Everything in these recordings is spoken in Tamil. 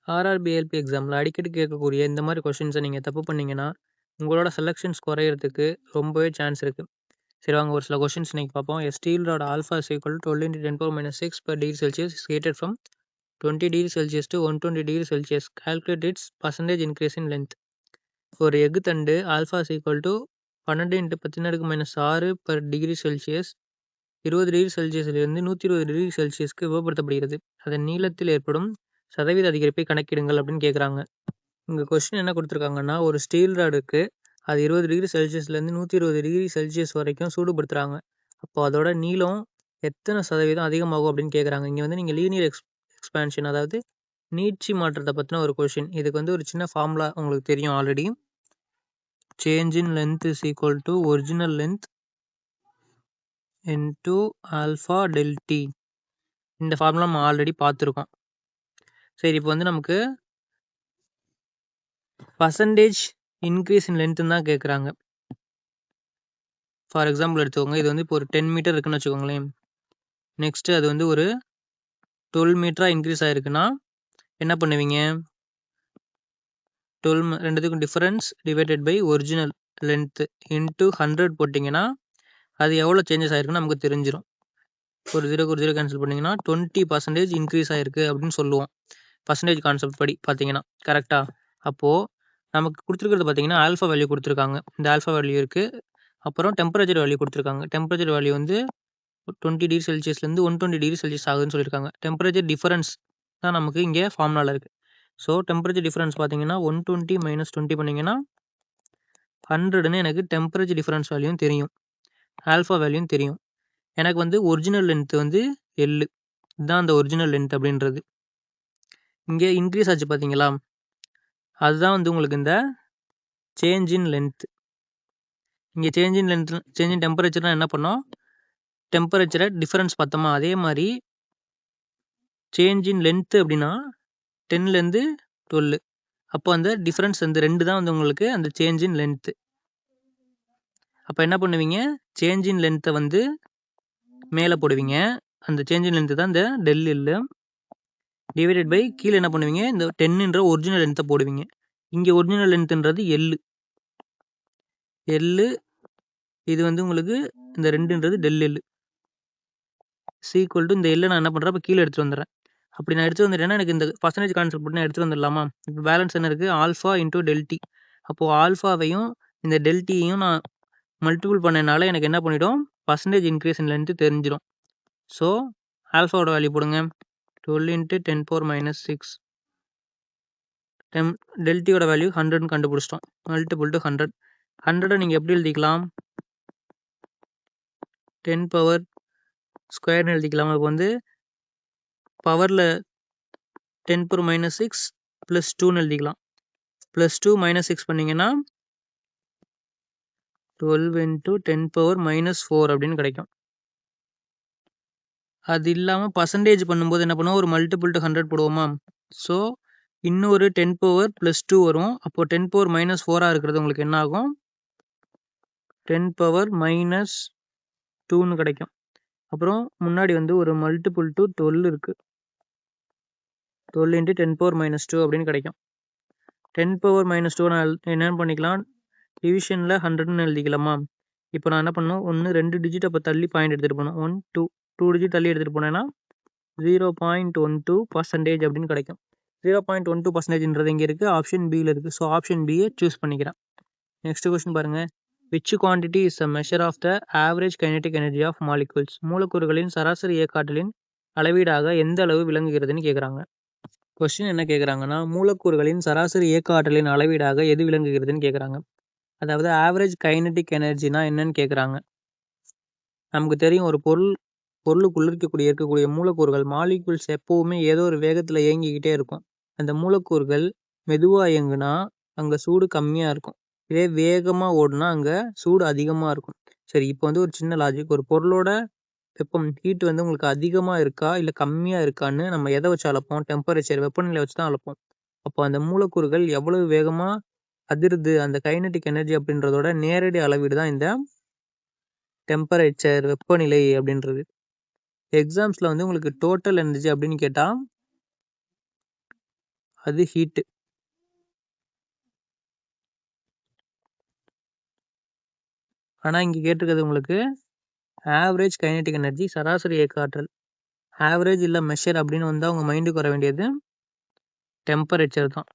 ஆர்ஆர்பிஎல்பி எக்ஸாமில் அடிக்கடி கேட்கக்கூடிய இந்த மாதிரி கொஷின்ஸை நீங்கள் தப்பு பண்ணீங்கன்னா உங்களோட செலெக்ஷன்ஸ் குறையிறதுக்கு ரொம்பவே சான்ஸ் இருக்குது. சரி வாங்க ஒரு சில கொஷின்ஸ் இன்னைக்கு பார்ப்போம். Steel rod alpha is equal to 12 × 10⁻⁶ per degree Celsius is heated from 20 degree Celsius to 120 degree Celsius. Calculate its percentage increase in length. ஒரு எஃகு தண்டு alpha is equal to 12 × 10⁻⁶ per degree Celsius 20 degree செல்சியஸிலிருந்து 120 டிகிரி செல்சியஸ்க்கு வெப்பப்படுத்தப்படுகிறது. அதன் நீளத்தில் ஏற்படும் சதவீத அதிகரிப்பை கணக்கிடுங்கள் அப்படின்னு கேட்குறாங்க. இங்கே கொஸ்டின் என்ன கொடுத்துருக்காங்கன்னா, ஒரு ஸ்டீல் ராடுக்கு அது 20 டிகிரி செல்சியஸ்லேருந்து 120 டிகிரி செல்சியஸ் வரைக்கும் சூடுபடுத்துகிறாங்க. அப்போ அதோட நீளம் எத்தனை சதவீதம் அதிகமாகும் அப்படின்னு கேட்குறாங்க. இங்கே வந்து நீங்கள் லீனியர் எக்ஸ்பான்ஷன் அதாவது நீட்சி மாற்றத்தை பற்றின ஒரு கொஷின். இதுக்கு வந்து ஒரு சின்ன ஃபார்முலா உங்களுக்கு தெரியும் already. Change in length is equal to original length into alpha del t. இந்த ஃபார்முலா நம்ம ஆல்ரெடி பார்த்துருக்கோம். சரி, இப்போ வந்து நமக்கு பர்சன்டேஜ் இன்க்ரீஸ் இன் லென்த்துன்னு தான் கேட்குறாங்க. ஃபார் எக்ஸாம்பிள் எடுத்துக்கோங்க, இது வந்து இப்போ ஒரு 10 மீட்டர் இருக்குன்னு வச்சுக்கோங்களேன். நெக்ஸ்ட்டு அது வந்து ஒரு 12 மீட்டராக இன்க்ரீஸ் ஆகிருக்குன்னா என்ன பண்ணுவீங்க? 12 ரெண்டுத்துக்கும் difference divided by original length into 100 போட்டிங்கன்னா அது எவ்வளோ சேஞ்சஸ் ஆகிருக்குன்னு நமக்கு தெரிஞ்சிடும். ஒரு 0 கேன்சல் பண்ணிங்கன்னா 20% இன்க்ரீஸ் ஆகிருக்கு அப்படின்னு சொல்லுவோம். பர்சன்டேஜ் கான்செப்ட் படி பார்த்தீங்கன்னா கரெக்டாக. அப்போது நமக்கு கொடுத்துருக்கிறது பார்த்தீங்கன்னா ஆல்ஃபா வேல்யூ கொடுத்துருக்காங்க. இந்த ஆல்ஃபா வேல்யூ இருக்குது. அப்புறம் டெம்பரேச்சர் வேல்யூ கொடுத்துருக்காங்க. டெம்பரேச்சர் வேல்யூ வந்து 20 டிகிரி செல்சியஸ்லேருந்து 120 டிகிரி செல்சியஸ் ஆகுதுன்னு சொல்லியிருக்காங்க. டெம்பரேச்சர் டிஃபரன்ஸ் தான் நமக்கு இங்கே ஃபார்முலாவில் இருக்குது. ஸோ டெம்பரேச்சர் டிஃபரன்ஸ் பார்த்தீங்கன்னா 120 - 20 பண்ணிங்கன்னா 100ன்னு எனக்கு டெம்பரேச்சர் டிஃபரன்ஸ் வேல்யூவும் தெரியும், ஆல்ஃபா வேல்யூவும் தெரியும். எனக்கு வந்து ஒரிஜினல் லென்த் வந்து எல் இதுதான் அந்த ஒரிஜினல் லென்த் அப்படின்றது. இங்கே இன்க்ரீஸ் ஆச்சு பார்த்தீங்களா, அதுதான் வந்து உங்களுக்கு இந்த சேஞ்ச் இன் லென்த். இங்கே சேஞ்ச் இன் டெம்பரேச்சர்னால் என்ன பண்ணோம்? டெம்பரேச்சரை டிஃபரன்ஸ் பார்த்தோமா, அதே மாதிரி சேஞ்ச் இன் லென்த்து அப்படின்னா 10லேருந்து 12. அப்போ அந்த டிஃபரன்ஸ் அந்த 2 தான் வந்து உங்களுக்கு அந்த சேஞ்ச் இன் லென்த்து. அப்போ என்ன பண்ணுவீங்க? சேஞ்ச் இன் லென்த்தை வந்து மேலே போடுவீங்க. அந்த சேஞ்ச் இன் லென்த்து தான் இந்த டெல் இல்லை டிவைடட் பை கீழே என்ன பண்ணுவீங்க? இந்த 10ன்ற ஒரிஜினல் லென்த்தை போடுவீங்க. இங்கே ஒரிஜினல் லென்த்துன்றது எல். இது வந்து உங்களுக்கு இந்த 2ன்றது டெல் எல் சீக்குவல் டு இந்த எல்லை நான் என்ன பண்ணுறேன்? இப்போ கீழே எடுத்துகிட்டு வந்துடுறேன். அப்படி நான் எடுத்துகிட்டு வந்துட்டேன்னா எனக்கு இந்த பர்சன்டேஜ் கான்செப்ட் பண்ணி எடுத்துகிட்டு வந்துடலாமா? இப்போ பேலன்ஸ் என்ன இருக்குது? Alpha into டெல்டி. அப்போது ஆல்ஃபாவையும் இந்த டெல்டியையும் நான் மல்டிபிள் பண்ணனால எனக்கு என்ன பண்ணிடும்? பர்சன்டேஜ் இன்க்ரீஸ் இன் லென்த்து தெரிஞ்சிடும். ஸோ ஆல்ஃபாவோட வேல்யூ போடுங்க. 12 × 10⁻⁶. டெல்டியோட வேல்யூ 100ன்னு கண்டுபிடிச்சிட்டோம். Multiple to 100. 100 நீங்கள் எப்படி எழுதிக்கலாம்? 10 பவர் ஸ்கொயர்னு எழுதிக்கலாம். இப்போ வந்து பவரில் 10⁻⁶ +2ன்னு எழுதிக்கலாம். +2 - 6 பண்ணிங்கன்னா 12 × 10⁻⁴ அப்படின்னு கிடைக்கும். அது இல்லாமல் பர்சன்டேஜ் பண்ணும்போது என்ன பண்ணுவோம்? ஒரு மல்டிபிள் டு 100 போடுவோமா? ஸோ இன்னொரு 10 பவர் +2 வரும். அப்போது 10 பவர் -4 இருக்கிறது உங்களுக்கு என்ன ஆகும்? 10 பவர் -2ன்னு கிடைக்கும். அப்புறம் முன்னாடி வந்து ஒரு மல்டிபிள் டு 12 இருக்குது. 12 × 10⁻⁻2 அப்படின்னு கிடைக்கும். 10 பவர் -2 நான் என்ன பண்ணிக்கலாம்? டிவிஷனில் 100ன்னு எழுதிக்கலாமா? இப்போ நான் என்ன பண்ணணும்? 2 டிஜிட் அப்போ தள்ளி பாயிண்ட் எடுத்துகிட்டு போகணும். 2 டிஜிட் தள்ளி எடுத்துகிட்டு போனேன்னா 0.12% அப்படின்னு கிடைக்கும். 0.12%ன்றது இங்கே இருக்குது, ஆப்ஷன் பியில் இருக்குது. ஸோ ஆப்ஷன் பியை சூஸ் பண்ணிக்கிறேன். நெக்ஸ்ட் கொஸ்டின் பாருங்கள். which quantity is a measure of the average kinetic energy of molecules? மூலக்கூறுகளின் சராசரி இயக்க ஆற்றலின் அளவீடாக எந்த அளவு விளங்குகிறதுன்னு கேட்குறாங்க. கொஸ்டின் என்ன கேட்குறாங்கன்னா, மூலக்கூறுகளின் சராசரி இயக்க ஆற்றலின் அளவீடாக எது விளங்குகிறதுன்னு கேட்குறாங்க. அதாவது ஆவரேஜ் கைனடிக் எனர்ஜினா என்னன்னு கேட்குறாங்க. நமக்கு தெரியும், ஒரு பொருளுக்குள்ள இருக்கக்கூடிய மூலக்கூறுகள் மாலிகுல்ஸ் எப்போவுமே ஏதோ ஒரு வேகத்தில் இயங்கிக்கிட்டே இருக்கும். அந்த மூலக்கூறுகள் மெதுவாக இயங்குனா அங்கே சூடு கம்மியாக இருக்கும். இதே வேகமாக ஓடுனா அங்கே சூடு அதிகமாக இருக்கும். சரி, இப்போ வந்து ஒரு சின்ன லாஜிக். ஒரு பொருளோட வெப்பம் ஹீட் வந்து உங்களுக்கு அதிகமாக இருக்கா இல்லை கம்மியாக இருக்கான்னு நம்ம எதை வச்சு அளப்போம்? டெம்பரேச்சர், வெப்பநிலை வச்சு தான் அளப்போம். அப்போ அந்த மூலக்கூறுகள் எவ்வளவு வேகமாக அதிருது, அந்த கைனடிக் எனர்ஜி அப்படின்றதோட நேரடி அளவீடு தான் இந்த டெம்பரேச்சர், வெப்பநிலை அப்படின்றது. எக்ஸாம்ஸில் வந்து உங்களுக்கு டோட்டல் எனர்ஜி அப்படின்னு கேட்டால் அது ஹீட்டு. ஆனால் இங்கே கேட்டிருக்கிறது உங்களுக்கு ஆவரேஜ் கைனெட்டிக் எனர்ஜி, சராசரி இயக்க ஆற்றல். ஆவரேஜ் இல்லை மெஷர் அப்படின்னு வந்தால் உங்கள் மைண்டுக்கு வர வேண்டியது டெம்பரேச்சர் தான்.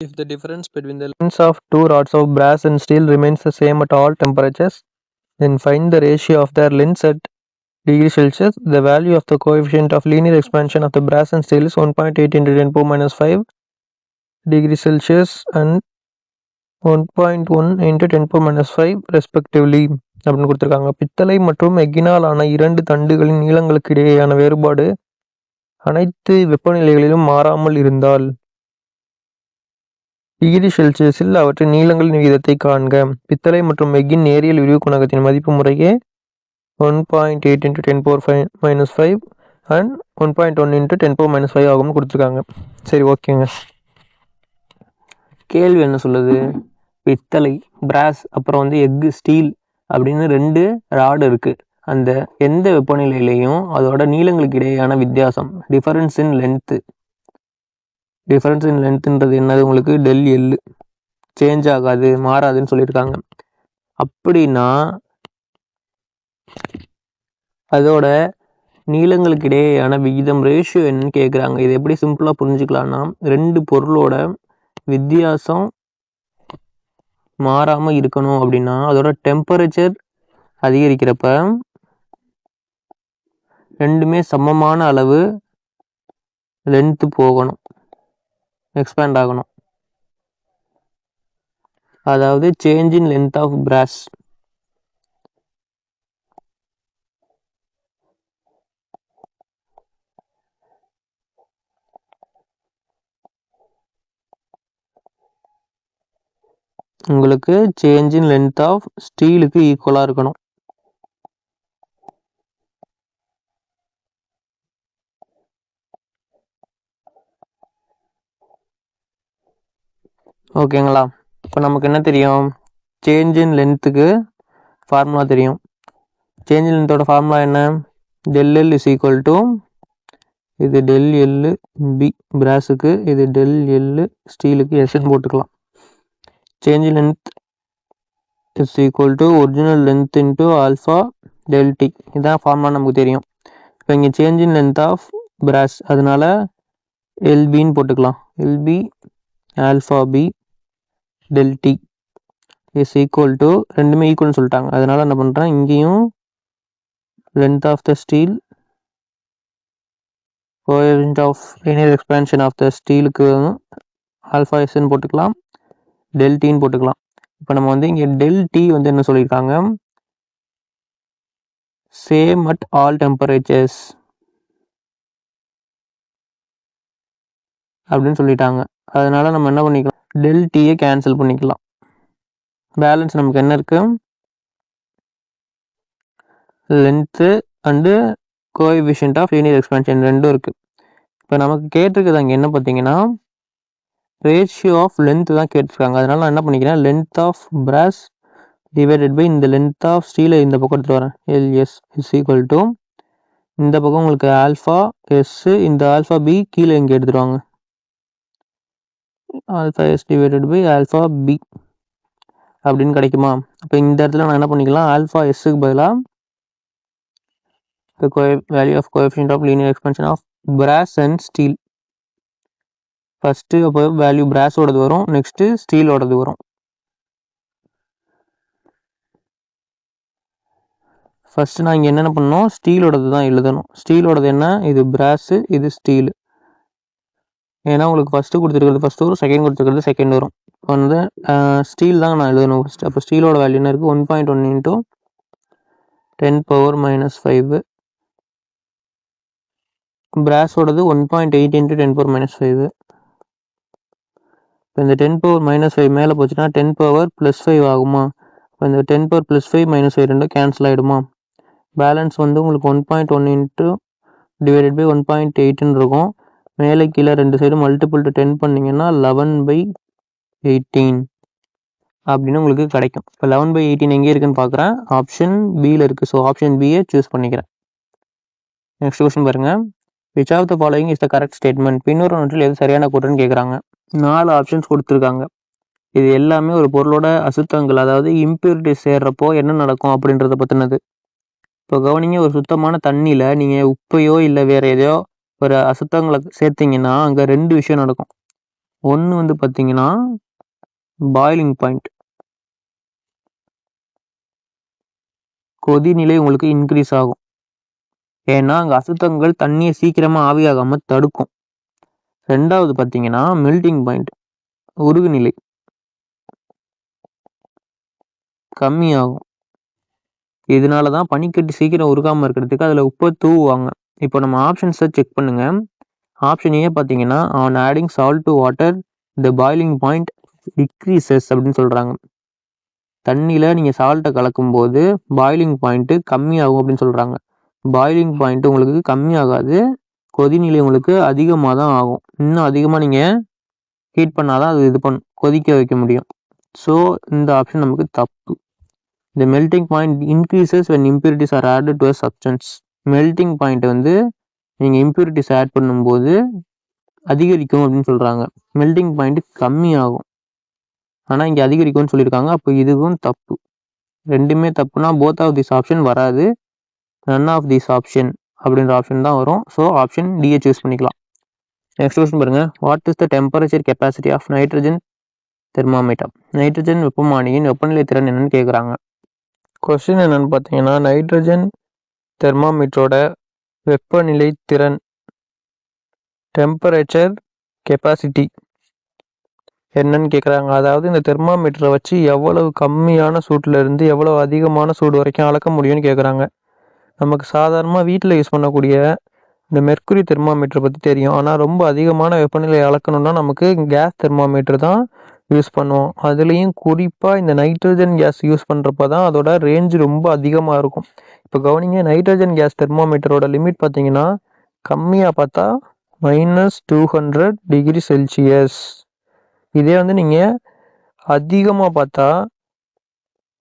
If the difference between the lengths of two rods of brass and steel remains the same at all temperatures, then find the ratio of their lengths at degree Celsius. The value of the coefficient of linear expansion of the brass and steel is 1.8 into 10 power minus 5 degree Celsius and 1.1 into 10 power minus 5 respectively அப்படின்னு கொடுத்துருக்காங்க. பித்தளை மற்றும் எஃகினால் ஆன இரண்டு தண்டுகளின் நீளங்களுக்கு இடையேயான வேறுபாடு அனைத்து வெப்பநிலைகளிலும் மாறாமல் இருந்தால் டிகிரி செல்சியஸில் அவற்றின் நீளங்களின் விகிதத்தை காண்க. பித்தளை மற்றும் எஃகின் நேரியல் விரிவு குணகத்தின் மதிப்பு முறையே 1.8 into 10 power minus 5 and 1.1 into 10 power minus 5 ஆகும்னு கொடுத்துருக்காங்க. சரி, ஓகேங்க. கேள்வி என்ன சொல்லுது? பித்தளை, பிராஸ், அப்புறம் எஃகு, ஸ்டீல் அப்படின்னு 2 ராடு இருக்கு. அந்த எந்த வெப்பநிலையிலையும் அதோட நீளங்களுக்கு இடையேயான வித்தியாசம் difference in length. Difference in லென்த்ன்றது என்னது? உங்களுக்கு டெல் எல் சேஞ்ச் ஆகாது, மாறாதுன்னு சொல்லியிருக்காங்க. அப்படின்னா அதோட நீளங்களுக்கு இடையேயான விகிதம் ரேஷியோ என்னன்னு கேட்குறாங்க. இது எப்படி சிம்பிளாக புரிஞ்சுக்கலாம்னா, 2 பொருளோட வித்தியாசம் மாறாமல் இருக்கணும் அப்படின்னா அதோட டெம்பரேச்சர் அதிகரிக்கிறப்ப ரெண்டுமே சமமான அளவு லென்த்து போகணும், எக்ஸ்பேண்ட் ஆகணும். அதாவது change in length of brass. உங்களுக்கு சேஞ்ச் இன் லென்த் ஆஃப் ஸ்டீலுக்கு ஈக்குவலாக இருக்கணும். ஓகேங்களா? இப்போ நமக்கு என்ன தெரியும்? சேஞ்ச் இன் லென்த்துக்கு ஃபார்முலா தெரியும். சேஞ்ச் இன் லென்த்தோட ஃபார்முலா என்ன? Del L is equal to, இது டெல் எல் பி பிராஸுக்கு, இது டெல் எல் ஸ்டீலுக்கு, எஸ்ன்னு போட்டுக்கலாம். Change in length is equal to original length into alpha del T. இதுதான் ஃபார்முலா நமக்கு தெரியும். இப்போ இங்கே சேஞ்ச் இன் லென்த் ஆஃப் பிராஸ், அதனால எல்பின்னு போட்டுக்கலாம். LB alpha B del T is equal to, ரெண்டுமே ஈக்குவல்னு சொல்லிட்டாங்க. அதனால என்ன பண்ணுறேன், இங்கேயும் length of the steel, coefficient of linear expansion of the ஸ்டீலுக்கு ஆல்ஃபா எஸ்ன்னு போட்டுக்கலாம், டெல் டின்னு போட்டுக்கலாம். இப்போ நம்ம இங்கே டெல் டி என்ன சொல்லியிருக்காங்க? சேம் அட் ஆல் டெம்பரேச்சர்ஸ் அப்படின்னு சொல்லிட்டாங்க. அதனால நம்ம என்ன பண்ணிக்கலாம், டெல் டியை கேன்சல் பண்ணிக்கலாம். பேலன்ஸ் நமக்கு என்ன இருக்கு? Length and coefficient of linear expansion ரெண்டும் இருக்கு. இப்போ நமக்கு கேட்டிருக்குது அங்கே என்ன பார்த்தீங்கன்னா ரேஷியோ ஆஃப் லென்த் தான் கேட்டிருக்காங்க. அதனால நான் என்ன பண்ணிக்கிறேன், length of brass divided by இந்த லென்த் ஆஃப் ஸ்டீலை இந்த பக்கம் எடுத்துட்டு வரேன். எல்எஸ் இஸ் ஈக்குவல் டு, இந்த பக்கம் உங்களுக்கு ஆல்ஃபா எஸ், இந்த ஆல்ஃபா பி கீழே இங்கே எடுத்துருவாங்க. Alpha S divided by alpha B அப்படின்னு கிடைக்குமா? அப்போ இந்த இடத்துல நான் என்ன பண்ணிக்கலாம், ஆல்ஃபா எஸ்ஸுக்கு பதிலாக value of coefficient of linear expansion of brass and steel. First அப்போ வேல்யூ பிராஸோடது வரும், நெக்ஸ்ட் ஸ்டீலோடது வரும். ஃபர்ஸ்ட் நான் இங்கே என்னென்ன பண்ணணும், ஸ்டீலோடது தான் எழுதணும். ஸ்டீலோடது என்ன? இது பிராஸு, இது ஸ்டீலு. ஏன்னா உங்களுக்கு ஃபர்ஸ்ட் கொடுத்துருக்கிறது ஃபர்ஸ்ட் வரும், செகண்ட் கொடுத்துருக்கிறது செகண்ட் வரும். ஸ்டீல் தான் நான் எழுதணும் ஃபர்ஸ்ட். அப்போ ஸ்டீலோட வேல்யூ என்ன இருக்குது? 1.1 into 10 power minus 5. பிராஸோடது 1.8 into 10 power minus 5. இப்போ இந்த 10 power minus 5 மேலே போச்சுன்னா 10 power plus 5 ஆகுமா? இப்போ இந்த 10 power plus 5 minus 5 ரெண்டும் கேன்சல் ஆகிடுமா? பேலன்ஸ் உங்களுக்கு 1.1 இன்ட்டு டிவைடட் பை 1.8ன்னு இருக்கும். மேலே கீழே ரெண்டு சைடும் மல்டிபிள் டு 10 பண்ணிங்கன்னா 11/18 அப்படின்னு உங்களுக்கு கிடைக்கும். இப்போ 11/18 எங்கே இருக்குன்னு பார்க்குறேன், ஆப்ஷன் பியில் இருக்குது. ஸோ ஆப்ஷன் பியை சூஸ் பண்ணிக்கிறேன். நெக்ஸ்ட் கொஸ்டின் பாருங்கள். Which of the following is the correct statement, பின்வருவனவற்றில் எது சரியான கூற்றுன்னு கேட்குறாங்க. 4 ஆப்ஷன்ஸ் கொடுத்துருக்காங்க. இது எல்லாமே ஒரு பொருளோட அசுத்தங்கள், அதாவது இம்பியூரிட்டி சேர்றப்போ என்ன நடக்கும் அப்படின்றத பற்றினது. இப்போ கவனிங்க, ஒரு சுத்தமான தண்ணியில் நீங்கள் உப்பையோ இல்லை வேற எதையோ ஒரு அசுத்தங்களை சேர்த்தீங்கன்னா அங்கே 2 விஷயம் நடக்கும். ஒன்று வந்து பார்த்தீங்கன்னா பாயிலிங் பாயிண்ட், கொதிநிலை உங்களுக்கு இன்க்ரீஸ் ஆகும். ஏன்னா அங்கே அசுத்தங்கள் தண்ணியை சீக்கிரமாக ஆவியாகாமல் தடுக்கும். 2வது பார்த்தீங்கன்னா மெல்டிங் பாயிண்ட், உருகுநிலை கம்மியாகும். இதனால தான் பனிக்கட்டி சீக்கிரம் உருகாமல் இருக்கிறதுக்கு அதில் உப்பை தூவுவாங்க. இப்போ நம்ம ஆப்ஷன்ஸை செக் பண்ணுங்க. ஆப்ஷன் ஏ பார்த்தீங்கன்னா on adding salt to water the boiling point decreases அப்படின்னு சொல்கிறாங்க. தண்ணியில் நீங்கள் சால்ட்டை கலக்கும் போது பாயிலிங் பாயிண்ட்டு கம்மியாகும் அப்படின்னு சொல்கிறாங்க. பாயிலிங் பாயிண்ட் உங்களுக்கு கம்மியாகாது, கொதிநிலை உங்களுக்கு அதிகமாக தான் ஆகும். இன்னும் அதிகமாக நீங்கள் ஹீட் பண்ணாதான் அது கொதிக்க வைக்க முடியும். ஸோ இந்த ஆப்ஷன் நமக்கு தப்பு. The melting point increases when impurities are added to a substance. Melting point வந்து நீங்கள் இம்பியூரிட்டிஸ் ஆட் பண்ணும்போது அதிகரிக்கும் அப்படின்னு சொல்கிறாங்க. மெல்டிங் பாயிண்ட் கம்மியாகும், ஆனால் இங்கே அதிகரிக்கும்னு சொல்லியிருக்காங்க. அப்போ இதுவும் தப்பு. ரெண்டுமே தப்புனா போத் ஆஃப் திஸ் ஆப்ஷன் வராது, நன் ஆஃப் திஸ் ஆப்ஷன் அப்படின்ற ஆப்ஷன் தான் வரும். ஸோ ஆப்ஷன் டியை சூஸ் பண்ணிக்கலாம். நெக்ஸ்ட் கொஸ்டின் பாருங்க. What is the temperature capacity of nitrogen thermometer? Nitrogen வெப்பமானியின் வெப்பநிலை திறன் என்னன்னு கேட்குறாங்க. கொஸ்டின் என்னன்னு பார்த்தீங்கன்னா, நைட்ரஜன் தெர்மாமீட்டரோட வெப்பநிலை திறன், டெம்பரேச்சர் கெப்பாசிட்டி என்னன்னு கேட்குறாங்க. அதாவது இந்த தெர்மாமீட்டரை வச்சு எவ்வளவு கம்மியான சூட்டில் இருந்து எவ்வளவு அதிகமான சூடு வரைக்கும் அளக்க முடியும்னு கேட்குறாங்க. நமக்கு சாதாரணமாக வீட்டில் யூஸ் பண்ணக்கூடிய இந்த மெர்க்குரி தெர்மாமீட்டரை பற்றி தெரியும். ஆனால் ரொம்ப அதிகமான வெப்பநிலை அளக்கணும்னா நமக்கு கேஸ் தெர்மாமீட்டர் தான் யூஸ் பண்ணுவோம். அதுலேயும் குறிப்பாக இந்த நைட்ரஜன் கேஸ் யூஸ் பண்ணுறப்ப தான் அதோட ரேஞ்ச் ரொம்ப அதிகமாக இருக்கும். இப்போ கவனிங்க, நைட்ரஜன் கேஸ் தெர்மாமீட்டரோட லிமிட் பார்த்தீங்கன்னா கம்மியாக பார்த்தா -200 டிகிரி செல்சியஸ். இதே வந்து நீங்கள் அதிகமாக பார்த்தா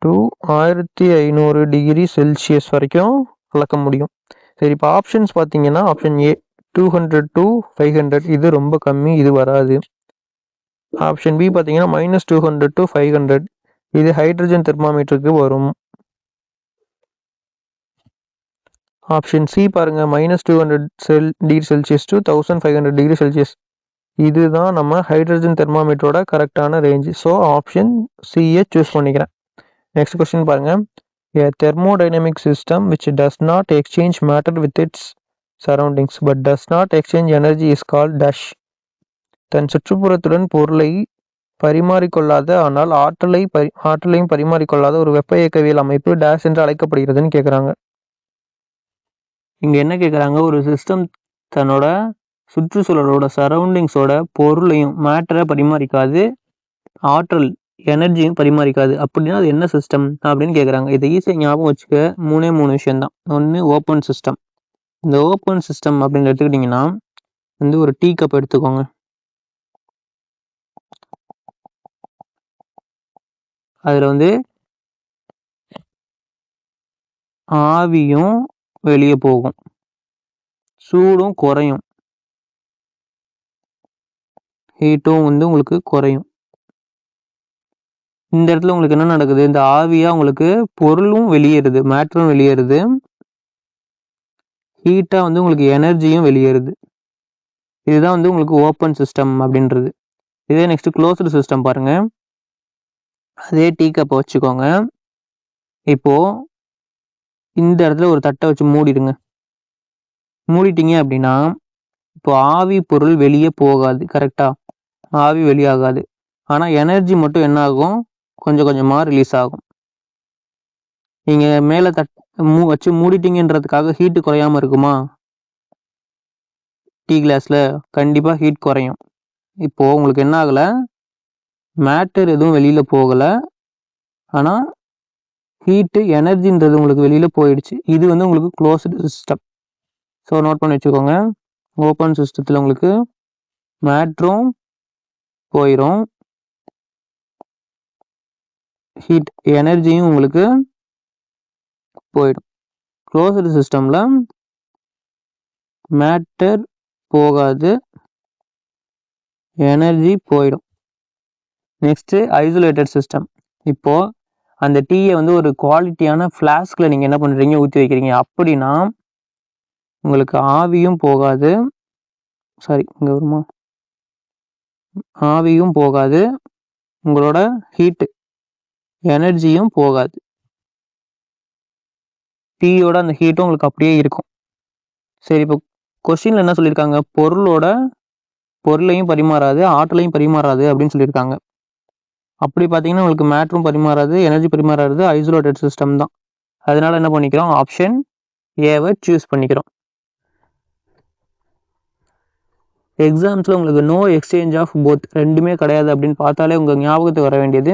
1500 டிகிரி செல்சியஸ் வரைக்கும் அளக்க முடியும். சரி, இப்போ ஆப்ஷன்ஸ் பார்த்தீங்கன்னா ஆப்ஷன் ஏ 200 to 500, இது ரொம்ப கம்மி, இது வராது. ஆப்ஷன் பி பார்த்தீங்கன்னா -200 to 500, இது ஹைட்ரஜன் தெர்மாமீட்டருக்கு வரும். ஆப்ஷன் சி பாருங்க, -200 degree Celsius to 1500 degree Celsius, இதுதான் நம்ம ஹைட்ரஜன் தெர்மாமீட்டரோட கரெக்டான ரேஞ்சு. ஸோ ஆப்ஷன் சியை சூஸ் பண்ணிக்கிறேன். நெக்ஸ்ட் கொஸ்டின் பாருங்க. A thermodynamic system which does not exchange matter with its surroundings but does not exchange energy is called dash. தன் சுற்றுப்புறத்துடன் பொருளை பரிமாறிக்கொள்ளாத ஆனால் ஆற்றலையும் பரிமாறிக்கொள்ளாத ஒரு வெப்ப இயக்கவியல் அமைப்பு டேஷ் என்று அழைக்கப்படுகிறதுன்னு கேட்குறாங்க. இங்கே என்ன கேட்குறாங்க, ஒரு சிஸ்டம் தன்னோட சுற்றுச்சூழலோட சரௌண்டிங்ஸோட பொருளையும் மேட்டரை பரிமாறிக்காது, ஆற்றல் எனர்ஜியும் பரிமாறிக்காது, அப்படின்னா அது என்ன சிஸ்டம் அப்படின்னு கேட்குறாங்க. இதை ஈஸியாக ஞாபகம் வச்சுக்க 3 விஷயம்தான். ஒன்று ஓப்பன் சிஸ்டம். இந்த ஓப்பன் சிஸ்டம் அப்படின்னு எடுத்துக்கிட்டிங்கன்னா வந்து ஒரு டீ கப் எடுத்துக்கோங்க. அதில் வந்து ஆவியும் வெளியே போகும், சூடும் குறையும், ஹீட்டும் வந்து உங்களுக்கு குறையும். இந்த இடத்துல உங்களுக்கு என்ன நடக்குது, இந்த ஆவியாக உங்களுக்கு பொருளும் வெளியேறுது, மேட்டரும் வெளியேறுது, ஹீட்டாக வந்து உங்களுக்கு எனர்ஜியும் வெளியேறுது. இதுதான் வந்து உங்களுக்கு ஓப்பன் சிஸ்டம் அப்படின்றது. இதே நெக்ஸ்ட் க்ளோஸ்டு சிஸ்டம் பாருங்க. அதே டீ கப்பை வச்சுக்கோங்க. இப்போ இந்த இடத்துல ஒரு தட்டை வச்சு மூடிடுங்க. மூடிட்டீங்க அப்படின்னா இப்போ ஆவி பொருள் வெளியே போகாது, கரெக்டா? ஆவி வெளியாகாது. ஆனால் எனர்ஜி மட்டும் என்ன ஆகும், கொஞ்சம் கொஞ்சமாக ரிலீஸ் ஆகும். நீங்கள் மேலே வச்சு மூடிட்டீங்கன்றதுக்காக ஹீட்டு குறையாமல் இருக்குமா? டீ கிளாஸில் கண்டிப்பாக ஹீட் குறையும். இப்போது உங்களுக்கு என்ன ஆகலை, மேட்டர் எதுவும் வெளியில் போகலை, ஆனால் ஹீட்டு எனர்ஜின்றது உங்களுக்கு வெளியில் போயிடுச்சு. இது வந்து உங்களுக்கு க்ளோஸ்டு சிஸ்டம். ஸோ நோட் பண்ணி வச்சுக்கோங்க. ஓப்பன் சிஸ்டத்தில் உங்களுக்கு மேட்ரும் போயிடும், ஹீட் எனர்ஜியும் உங்களுக்கு போயிடும். க்ளோஸ்டு சிஸ்டமில் மேட்டர் போகாது, எனர்ஜி போயிடும். Next isolated system. இப்போது அந்த டீயை வந்து ஒரு குவாலிட்டியான ஃப்ளாஸ்கில் நீங்கள் என்ன பண்ணுறீங்க, ஊற்றி வைக்கிறீங்க. அப்படின்னா உங்களுக்கு ஆவியும் போகாது, இங்கே வருமா, ஆவியும் போகாது, உங்களோட ஹீட்டு எனர்ஜியும் போகாது. டீயோட அந்த ஹீட்டும் உங்களுக்கு அப்படியே இருக்கும். சரி, இப்போ கொஸ்டினில் என்ன சொல்லியிருக்காங்க, பொருளையும் பரிமாறாது, ஆற்றலையும் பரிமாறாது அப்படின்னு சொல்லியிருக்காங்க. அப்படி பார்த்தீங்கன்னா உங்களுக்கு மேட்டரும் பரிமாறாது, எனர்ஜி பரிமாறாது, ஐசோலேட்டட் சிஸ்டம் தான். அதனால என்ன பண்ணிக்கிறோம், ஆப்ஷன் ஏவை சூஸ் பண்ணிக்கிறோம். எக்ஸாம்ஸில் உங்களுக்கு நோ எக்ஸ்சேஞ்ச் ஆஃப் போத், ரெண்டுமே கிடையாது அப்படின்னு பார்த்தாலே உங்கள் ஞாபகத்துக்கு வர வேண்டியது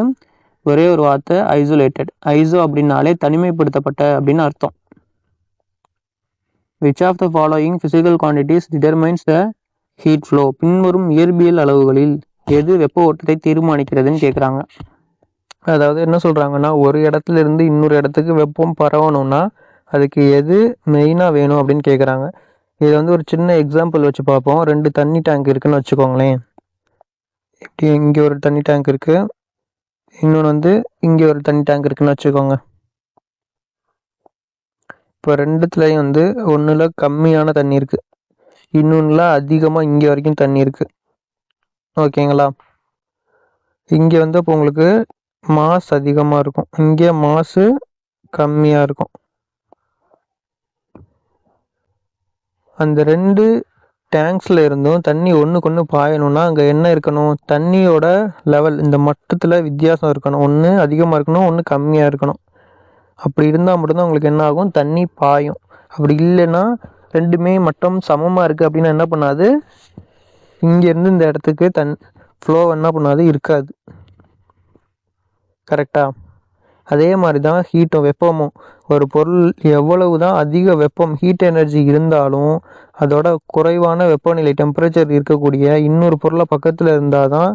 ஒரே ஒரு வார்த்தை, ஐசோலேட்டட். ஐசோ அப்படின்னாலே தனிமைப்படுத்தப்பட்ட அப்படின்னு அர்த்தம். Which of the following physical quantities determines the heat flow, பின்வரும் இயற்பியல் அளவுகளில் எது வெப்ப ஓட்டத்தை தீர்மானிக்கிறதுன்னு கேட்குறாங்க. அதாவது என்ன சொல்கிறாங்கன்னா, ஒரு இடத்துல இருந்து இன்னொரு இடத்துக்கு வெப்பம் பரவணும்னா அதுக்கு எது மெயினாக வேணும் அப்படின்னு கேட்குறாங்க. இதை வந்து ஒரு சின்ன எக்ஸாம்பிள் வச்சு பார்ப்போம். 2 தண்ணி டேங்க் இருக்குன்னு வச்சுக்கோங்களேன். இப்படி இங்கே ஒரு தண்ணி டேங்க் இருக்குது, இன்னொன்று வந்து இங்கே ஒரு தண்ணி டேங்க் இருக்குன்னு வச்சுக்கோங்க. இப்போ ரெண்டுத்துலேயும் வந்து ஒன்றில் கம்மியான தண்ணி இருக்குது, இன்னொன்றில் அதிகமாக இங்கே வரைக்கும் தண்ணி இருக்குது. ஓகேங்களா? இங்கே வந்து இப்போ உங்களுக்கு மாஸ் அதிகமாக இருக்கும், இங்கே மாசு கம்மியாக இருக்கும். அந்த 2 டேங்க்ஸில் இருந்தும் தண்ணி ஒன்றுக்கு ஒன்று பாயணும்னா அங்கே என்ன இருக்கணும், தண்ணியோட லெவல் இந்த மட்டத்தில் வித்தியாசம் இருக்கணும். ஒன்று அதிகமாக இருக்கணும், ஒன்று கம்மியாக இருக்கணும். அப்படி இருந்தால் மட்டும்தான் உங்களுக்கு என்ன ஆகும், தண்ணி பாயும். அப்படி இல்லைன்னா ரெண்டுமே மட்டம் சமமாக இருக்குது அப்படின்னா என்ன பண்ணாது, இங்கேருந்து இந்த இடத்துக்கு ஃப்ளோ என்ன பண்ணாது, இருக்காது. கரெக்டாக? அதே மாதிரி தான் ஹீட்டும் வெப்பமும். ஒரு பொருள் எவ்வளவு தான் அதிக வெப்பம் ஹீட் எனர்ஜி இருந்தாலும் அதோட குறைவான வெப்பநிலை டெம்பரேச்சர் இருக்கக்கூடிய இன்னொரு பொருளை பக்கத்தில் இருந்தால் தான்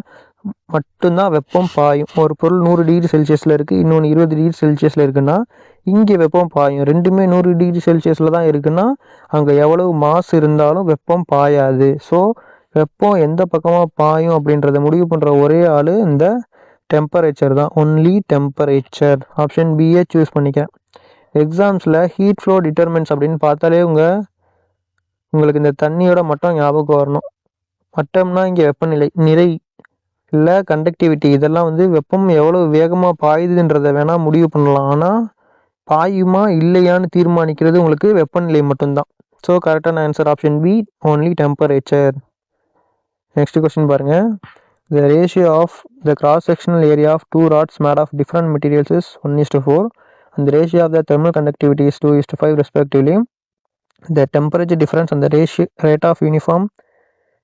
மட்டும்தான் வெப்பம் பாயும். ஒரு பொருள் 100 டிகிரி செல்சியஸில் இருக்குது, இன்னொன்று 20 டிகிரி செல்சியஸில் இருக்குன்னா இங்கே வெப்பம் பாயும். ரெண்டுமே 100 டிகிரி செல்சியஸில் தான் இருக்குன்னா அங்கே எவ்வளவு மாசு இருந்தாலும் வெப்பம் பாயாது. ஸோ வெப்பம் எந்த பக்கமாக பாயும் அப்படின்றத முடிவு பண்ணுற ஒரே ஆள் இந்த டெம்பரேச்சர் தான். Only temperature. ஆப்ஷன் பியை சூஸ் பண்ணிக்கிறேன். எக்ஸாம்ஸில் ஹீட் ஃப்ளோ டிட்டர்மென்ட்ஸ் அப்படின்னு பார்த்தாலே உங்களுக்கு இந்த தண்ணியோட மட்டம் ஞாபகம் வரணும். மட்டம்னா இங்கே வெப்பநிலை, நிறை இல்லை கண்டக்டிவிட்டி, இதெல்லாம் வந்து வெப்பம் எவ்வளோ வேகமாக பாயுதுன்றதை வேணால் முடிவு பண்ணலாம். ஆனால் பாயுமா இல்லையான்னு தீர்மானிக்கிறது உங்களுக்கு வெப்பநிலை மட்டும்தான். ஸோ கரெக்டான answer option B, only temperature. Next question பாருங்கள். The ratio of the cross-sectional area of 2 rods made of different materials is 1:4 and the ratio of the thermal conductivity is 2:5 respectively. The temperature difference and the rate of uniform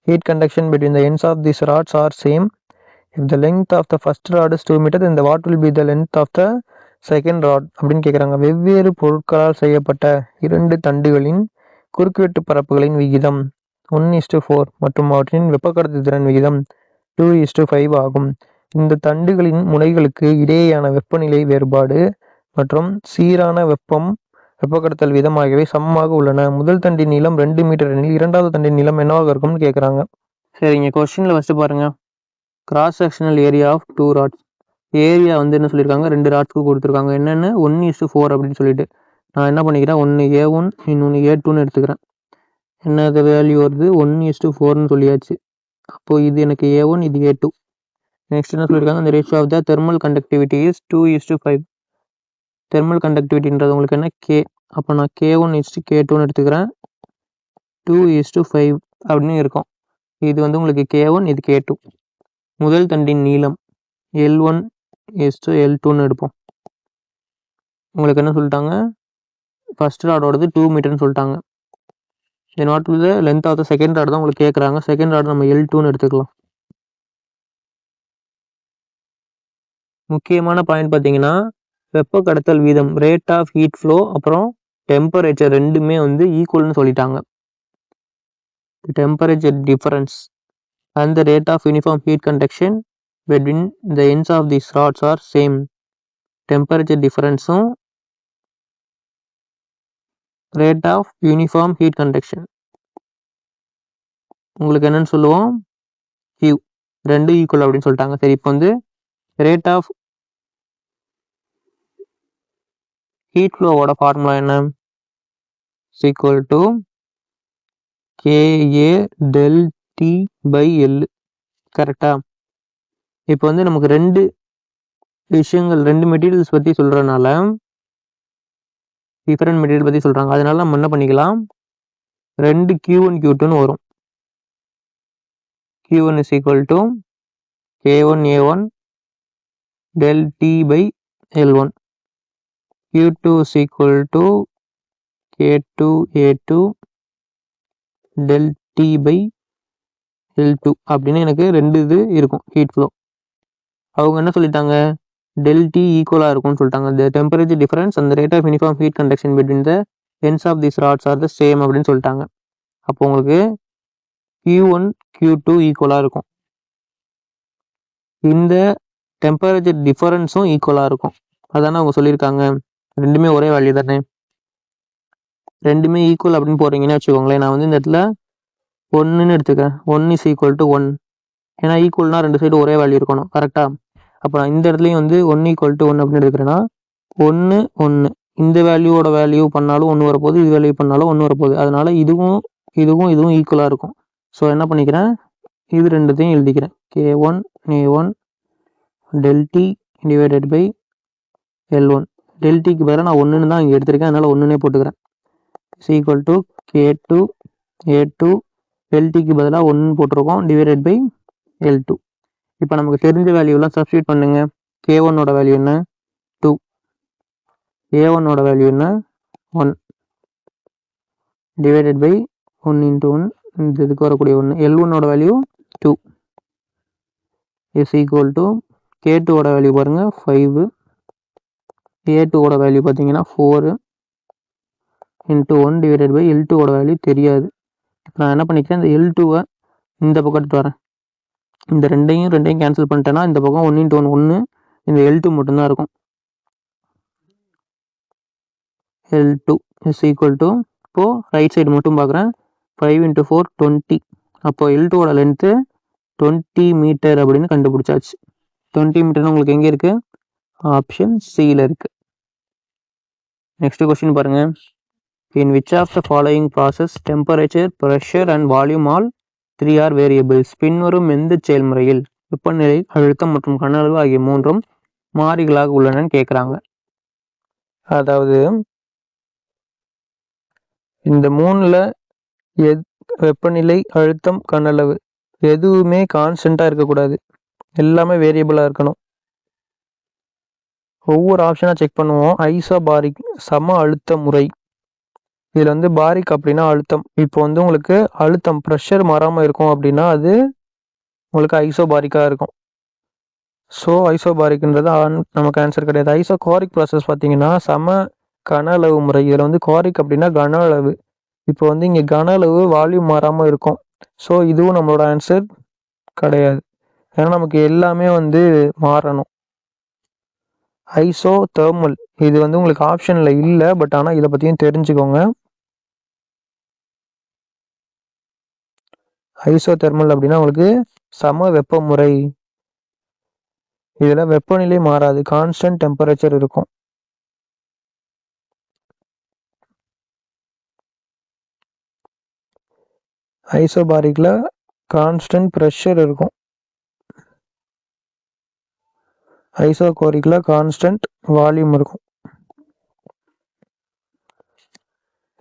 heat conduction between the ends of these rods are same. If the length of the first rod is 2 meters, then what will be the length of the second rod அப்படின்னு கேட்குறாங்க. வெவ்வேறு பொருட்களால் செய்யப்பட்ட 2 தண்டுகளின் குறுக்குவெட்டு பரப்புகளின் விகிதம் 1:4 மற்றும் அவற்றின் வெப்பக்கடத்து திறன் விகிதம் 2:5 ஆகும். இந்த தண்டுகளின் முனைகளுக்கு இடையேயான வெப்பநிலை வேறுபாடு மற்றும் சீரான வெப்பக்கடத்தல் வீதம் ஆகியவை சமமாக உள்ளன. முதல் தண்டின் நீளம் 2 மீட்டர் எனில் இரண்டாவது தண்டின் நீளம் என்னவாக இருக்கும்னு கேட்குறாங்க. சரிங்க, கொஸ்டினில் ஃபஸ்ட்டு பாருங்கள். Cross sectional area of 2 rods. Area வந்து என்ன சொல்லியிருக்காங்க, 2 ராட்ஸ்க்கு கொடுத்துருக்காங்க. என்னென்னு 1:4 அப்படின்னு சொல்லிட்டு நான் என்ன பண்ணிக்கிறேன், 1 A1 இன்னொன்று A2ன்னு எடுத்துக்கிறேன். என்னது வேல்யூ வருது, 1:4ன்னு சொல்லியாச்சு. அப்போது இது எனக்கு A1, இது A2. நெக்ஸ்ட் என்ன சொல்லியிருக்காங்க, அந்த ratio of the thermal conductivity is 2:5. Thermal கண்டக்டிவிட்டின்றது உங்களுக்கு என்ன, K. அப்போ நான் K1:K2ன்னு எடுத்துக்கிறேன். 2:5 அப்படின்னு இருக்கும். இது வந்து உங்களுக்கு K1, இது K2. முதல் தண்டின் நீளம் L1:L2ன்னு எடுப்போம். உங்களுக்கு என்ன சொல்லிட்டாங்க, ஃபர்ஸ்ட் ராடோடது 2 மீட்டர்னு சொல்லிட்டாங்க. Then what will the length of the second rod தான் உங்களுக்கு கேட்குறாங்க. செகண்ட் ராட் நம்ம L2ன்னு எடுத்துக்கலாம். முக்கியமான பாயிண்ட் பார்த்தீங்கன்னா வெப்ப கடத்தல் வீதம், ரேட் ஆஃப் ஹீட் ஃப்ளோ, அப்புறம் டெம்பரேச்சர் ரெண்டுமே வந்து ஈக்குவல்னு சொல்லிட்டாங்க. Temperature difference and the rate of uniform heat conduction between the ends of these rods are same. Temperature difference rate of uniform heat conduction உங்களுக்கு என்னன்னு சொல்லுவோம், Q. ரெண்டும் ஈக்குவல் அப்படின்னு சொல்லிட்டாங்க. சரி, இப்போ வந்து ரேட் ஆஃப் ஹீட் ஃப்ளோவோட ஃபார்முலா என்ன? Equal to KA del T by L. கரெக்டா? இப்போ வந்து நமக்கு ரெண்டு விஷயங்கள், ரெண்டு மெட்டீரியல்ஸ் பற்றி சொல்கிறனால, டிஃப்ரெண்ட் மெட்டீரியல் பற்றி சொல்கிறாங்க, அதனால நம்ம என்ன பண்ணிக்கலாம், ரெண்டு Q1 Q2ன்னு வரும். Q1 is equal to K1A1 del T by L1. Q2 is equal to K2A2 del T by L2 அப்படின்னு எனக்கு ரெண்டு இது இருக்கும் ஹீட் ஃப்ளோ. அவங்க என்ன சொல்லிட்டாங்க, del T ஈக்குவலாக இருக்கும்னு சொல்லிட்டாங்க. the temperature difference and the rate of uniform heat conduction between the ends of these rods are the same அப்படின்னு சொல்லிட்டாங்க. அப்போ உங்களுக்கு Q1 Q2 ஈக்குவலாக இருக்கும், இந்த டெம்பரேச்சர் டிஃபரன்ஸும் ஈக்குவலாக இருக்கும். அதானே அவங்க சொல்லியிருக்காங்க, ரெண்டுமே ஒரே வேல்யூ தானே. ரெண்டுமே ஈக்குவல் அப்படின்னு போடுறீங்கன்னு வச்சுக்கோங்களேன், நான் வந்து இந்த இடத்துல 1ன்னு எடுத்துக்கிறேன். 1 is equal to 1. ஏன்னா ஈக்குவல்னா ரெண்டு சைடு ஒரே வேல்யூ இருக்கணும், கரெக்டாக? அப்போ நான் இந்த இடத்துலையும் வந்து 1 equal to 1 அப்படின்னு எடுக்கிறேன்னா 1 1 இந்த வேல்யூவோட வேல்யூ பண்ணாலும் 1 வரப்போகுது, இது வேல்யூ பண்ணாலும் 1 வரப்போகுது. அதனால இதுவும் இதுவும் இதுவும் ஈக்குவலாக இருக்கும். ஸோ என்ன பண்ணிக்கிறேன், இது ரெண்டுத்தையும் எழுதிக்கிறேன். K1 A1 del T divided by L1. del Tக்கு பதிலாக நான் 1ன்னு தான் இங்கே எடுத்திருக்கேன், அதனால 1ன்னே போட்டுக்கிறேன். is equal to K2 A2 del Tக்கு பதிலாக 1 போட்டிருக்கோம், divided by L2. இப்போ நமக்கு தெரிஞ்ச வேல்யூலாம் சப்ஸ்டியூட் பண்ணுங்க. K1ஓட வேல்யூ என்ன, 2. A1ஓட வேல்யூ என்ன, 1 டிவைடட் பை 1 into 1, இந்த இதுக்கு வரக்கூடிய 1. L1ஓட வேல்யூ 2 இஸ் ஈக்குவல் டு K2ஓட வேல்யூ பாருங்க 5, A2ஓட வேல்யூ பார்த்தீங்கன்னா 4 into 1 டிவைடட் பை L2ஓட வேல்யூ தெரியாது. இப்போ நான் என்ன பண்ணிக்கிறேன், இந்த L2வை இந்த பக்கம் எடுத்து வரேன். இந்த ரெண்டையும் கேன்சல் பண்ணிட்டேன்னா இந்த பக்கம் 1 into 1 1, இந்த L2 மட்டும்தான் இருக்கும். L2 is equal to, இப்போது ரைட் சைடு மட்டும் பார்க்குறேன், 5 into 4 20. அப்போ L2ஓட லென்த்து 20 மீட்டர் அப்படின்னு கண்டுபிடிச்சாச்சு. 20 மீட்டர்னு உங்களுக்கு எங்கே இருக்குது, ஆப்ஷன் சியில் இருக்குது. நெக்ஸ்ட் கொஸ்டின் பாருங்க, in which of the following process temperature, pressure and volume all 3 are variables? பின்வரும் எந்த செயல்முறையில் வெப்பநிலை, அழுத்தம் மற்றும் கன அளவு ஆகிய மூன்றும் மாறிகளாக உள்ளனன்னு கேட்குறாங்க. அதாவது இந்த மூணில் வெப்பநிலை, அழுத்தம், கன அளவு எதுவுமே கான்ஸ்டண்ட்டாக இருக்கக்கூடாது, எல்லாமே வேரியபிளாக இருக்கணும். ஒவ்வொரு ஆப்ஷனாக செக் பண்ணுவோம். ஐசோபாரிக் சம அழுத்த முறை, இதில் வந்து பாரிக் அப்படின்னா அழுத்தம். இப்போ வந்து உங்களுக்கு அழுத்தம் ப்ரெஷர் மாறாமல் இருக்கும் அப்படின்னா அது உங்களுக்கு ஐசோபாரிக்காக இருக்கும். ஸோ ஐசோபாரிக்ன்றது நமக்கு ஆன்சர் கிடையாது. ஐசோகாரிக் ப்ராசஸ் பார்த்தீங்கன்னா சம கன அளவு முறை. இதில் வந்து காரிக் அப்படின்னா கன அளவு. இப்போ வந்து இங்கே கன அளவு வால்யூம் மாறாமல் இருக்கும். ஸோ இதுவும் நம்மளோட ஆன்சர் கிடையாது, ஏன்னா நமக்கு எல்லாமே வந்து மாறணும். ஐசோ தெர்மல், இது வந்து உங்களுக்கு ஆப்ஷனில் இல்லை, பட் ஆனால் இதை பற்றியும் தெரிஞ்சுக்கோங்க. ஐசோ தெர்மல் அப்படின்னா உங்களுக்கு சம வெப்ப முறை, இதில் வெப்பநிலை மாறாது, கான்ஸ்டன்ட் டெம்பரேச்சர் இருக்கும். ஐசோபாரிக்ல கான்ஸ்டன்ட் ப்ரெஷர் இருக்கும், ஐசோகோரிக்ல கான்ஸ்டன்ட் வால்யூம் இருக்கும்.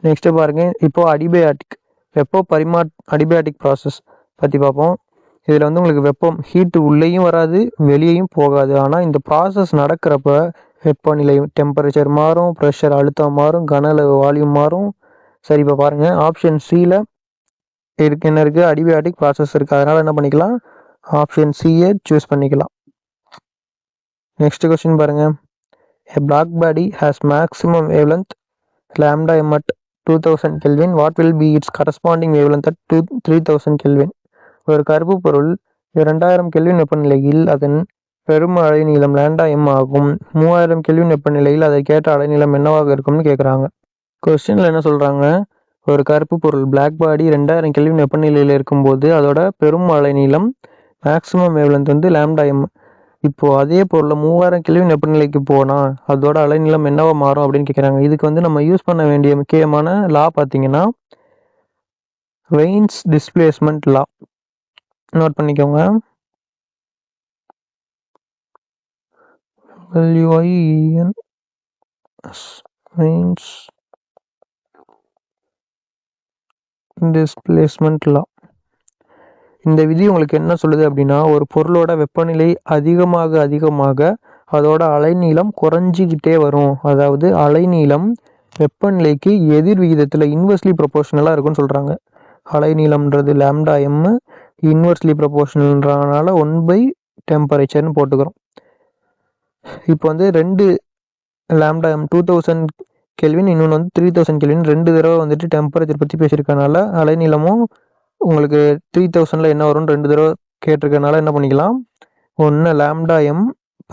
நெக்ஸ்ட் பாருங்க, இப்போ அடிபயாட்டிக் வெப்ப அடிபயாட்டிக் ப்ராசஸ் பற்றி பார்ப்போம். இதில் வந்து உங்களுக்கு வெப்பம் ஹீட்டு உள்ளேயும் வராது, வெளியேயும் போகாது. ஆனால் இந்த ப்ராசஸ் நடக்கிறப்ப வெப்பநிலை டெம்பரேச்சர் மாறும், ப்ரெஷர் அழுத்தம் மாறும், கன அளவு வால்யூம் மாறும். சரி, இப்போ பாருங்கள், ஆப்ஷன் சியில் என்ன இருக்குது, அடிபயாட்டிக் ப்ராசஸ் இருக்குது. அதனால் என்ன பண்ணிக்கலாம், ஆப்ஷன் சியை சூஸ் பண்ணிக்கலாம். நெக்ஸ்ட் கொஸ்டின் பாருங்கள், a black body has maximum wavelength lambda m at 2000 Kelvin. What will be its corresponding wavelength at 3000 Kelvin? ஒரு கருப்பு பொருள் 2000 கெல்வின் வெப்பநிலையில் அதன் பெரும் அலைநீளம் லாம்டா எம் ஆகும். 3000 கெல்வின் வெப்பநிலையில் அதற்கேற்ற அலைநீளம் என்னவாக இருக்கும்னு கேட்குறாங்க. கொஸ்டினில் என்ன சொல்கிறாங்க, ஒரு கருப்பு பொருள் பிளாக் பாடி 2000 கெல்வின் வெப்பநிலையில் இருக்கும்போது அதோட பெரும் அலைநீளம் மேக்ஸிமம் வேவ்லென்த் வந்து λm. இப்போ அதே பொருளை 3000 கெல்வின் வெப்பநிலைக்கு போனால் அதோட அலைநீளம் என்னவா மாறும் அப்படின்னு கேட்குறாங்க. இதுக்கு வந்து நம்ம யூஸ் பண்ண வேண்டிய முக்கியமான லா பார்த்தீங்கன்னா வெயின்ஸ் டிஸ்பிளேஸ்மெண்ட் லா. நோட் பண்ணிக்கோங்க. வெயின்ஸ் டிஸ்பிளேஸ்மெண்ட் லா. இந்த விதி உங்களுக்கு என்ன சொல்லுது அப்படின்னா, ஒரு பொருளோட வெப்பநிலை அதிகமாக அதோட அலைநீளம் குறைஞ்சிக்கிட்டே வரும். அதாவது அலைநீளம் வெப்பநிலைக்கு எதிர் விகிதத்தில் இன்வெர்ஸ்லி ப்ரொபோர்ஷனலாக இருக்குன்னு சொல்கிறாங்க. அலைநீளம்ன்றது λm, இன்வெர்ஸ்லி ப்ரொபோர்ஷனல்ன்றனால 1/டெம்பரேச்சர்னு போட்டுக்கிறோம். இப்போ வந்து 2 λm 2000 கெல்வின், இன்னொன்று வந்து 3000 கெல்வின், 2 தடவை வந்துட்டு டெம்பரேச்சர் பற்றி பேசியிருக்கனால அலைநீளமும் உங்களுக்கு 3000 என்ன வரும்னு 2 தடவை கேட்டிருக்கனால என்ன பண்ணிக்கலாம், ஒன்று λm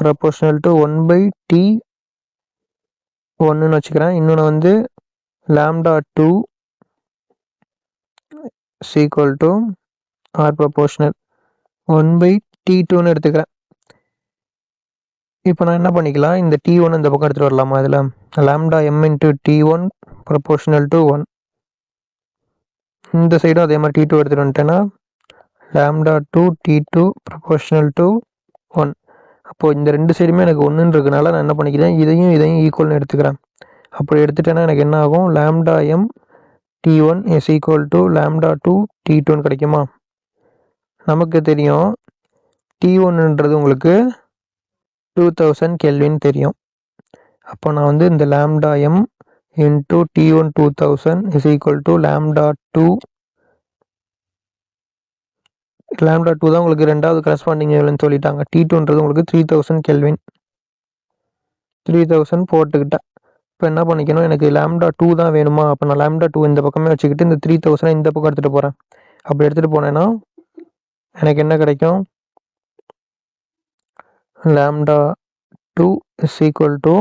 ப்ரொபோர்ஷனல் டு 1/T1ன்னு வச்சுக்கிறேன். இன்னொன்று வந்து λ2 ஈக்குவல் டு ஆர் ப்ரொபோர்ஷனல் 1/T2ன்னு எடுத்துக்கிறேன். இப்போ நான் என்ன பண்ணிக்கலாம், இந்த T1 இந்த பக்கம் எடுத்துகிட்டு வரலாமா? இதில் λm into T1 proportional to 1. இந்த சைடும் அதே மாதிரி T2 எடுத்துகிட்டு வந்துட்டேன்னா λ2 T2 ப்ரொபோர்ஷனல் டு 1. அப்போது இந்த 2 சைடுமே எனக்கு 1ன்னு இருக்கனால நான் என்ன பண்ணிக்கிறேன், இதையும் ஈக்குவல்னு எடுத்துக்கிறேன். அப்படி எடுத்துட்டேன்னா எனக்கு என்ன ஆகும், λm T1 is equal to λ2 T2ன்னு கிடைக்குமா? நமக்கு தெரியும் T1ன்றது உங்களுக்கு 2000 கெல்வின் தெரியும். அப்போ நான் வந்து இந்த λm into T1 2000 is equal to λ2 தான் உங்களுக்கு ரெண்டாவது கரஸ்பாண்டிங் வேவ்லென்த் சொல்லிட்டாங்க. T2ன்றது உங்களுக்கு 3000 கெல்வின். 3000 போட்டுக்கிட்டேன். இப்போ என்ன பண்ணிக்கணும், எனக்கு λ2 தான் வேணுமா? அப்போ நான் λ2 இந்த பக்கமே வச்சுக்கிட்டு இந்த 3000 இந்த பக்கம் எடுத்துகிட்டு போகிறேன். அப்படி எடுத்துகிட்டு போனேன்னா எனக்கு என்ன கிடைக்கும், λ2 is equal to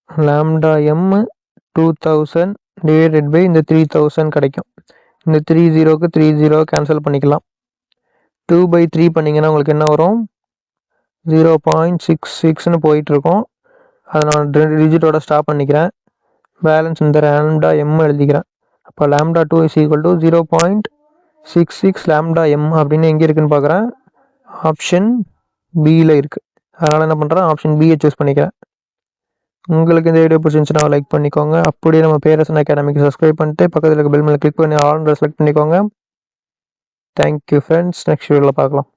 λm 2000 divided by இந்த 3000 கிடைக்கும். இந்த 30க்கு 30 கேன்சல் பண்ணிக்கலாம். 2/3 பண்ணிங்கன்னா உங்களுக்கு என்ன வரும், 0.66ன்னு போயிட்டுருக்கோம். அதை நான் 2 டிஜிட்டோட ஸ்டாப் பண்ணிக்கிறேன். பேலன்ஸ் இந்த λm எழுதிக்கிறேன். அப்போ λ2 இஸ் ஈக்குவல் டு 0.66 λm அப்படின்னு எங்கே இருக்குன்னு பார்க்குறேன், ஆப்ஷன் பியில் இருக்குது. அதனால் என்ன பண்ணுறேன், ஆப்ஷன் பியை சூஸ் பண்ணிக்கிறேன். உங்களுக்கு இந்த வீடியோ பிடிச்சிருந்துச்சுன்னா லைக் பண்ணிக்கோங்க. அப்படியே நம்ம பேரரசன் அகாடமிக்கு சப்ஸ்கிரைப் பண்ணிட்டு பக்கத்தில் இருக்க பெல் மேலே கிளிக் பண்ணி ஆல் செலக்ட் பண்ணிக்கோங்க. Thank you friends. நெக்ஸ்ட் வீடியோவில் பார்க்கலாம்.